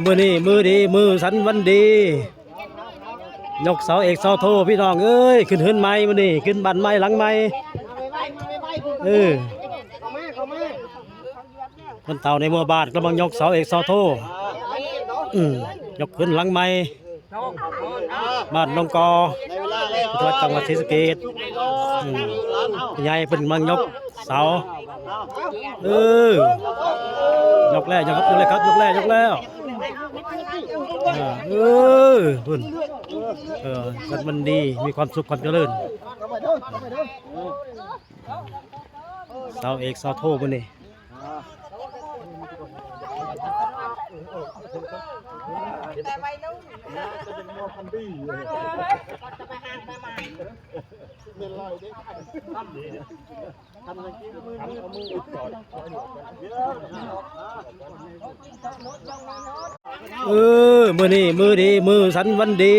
มือนี่มือดีมือสันวันดียกเสาเอกเสาโทพี่น้องเอ้ยขึ้นเฮือนไม้มือนี่ขึ้นบันไม้หลังไม้คนเต่าในเมื่อบาทกำลังยกเสาเอกเสาโทยกขึ้นหลังไม้บ้านลงกอจังหวัดศรีสะเกษยายเป็นมังยกเสายกแล้วยกครับยกเลยครับยกแล้วยกแล้วคุณมันดีมีความสุขความเจริญเสาเอกเสาโทมันนี่มือนี่มือดีมือสันวันดี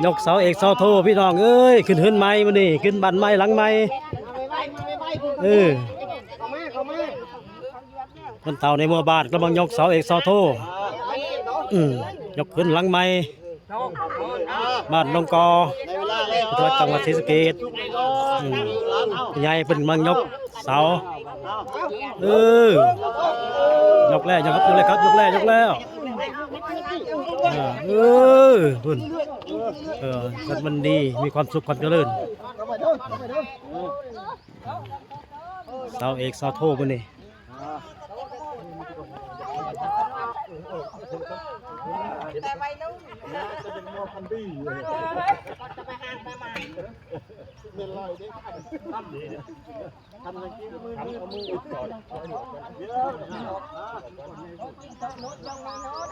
ยกเสาเอกเสาโทพี่น้องเอ้ยขึ้นเฮือนไม้มือนี่ขึ้นบันไม้หลังไม้คนเต่าในเมื่อบาทกำลังยกเสาเอกเสาโทยกขึ้นหลังไม้บ้านลงกอจังหวัดศรีสะเกษยายเป็นมังยกเสายกแล้วยกครับยกเลยครับยกแล้วยกแล้วคุณมันดีมีความสุขความเจริญเสาเอกเสาโทมันนี่แต่ไปนู้นจะเป็นมัวพันธุ์จะไปห่างไปใหม่เงินลอยได้ทำดีทำอะไรกินมือเอามือก่อน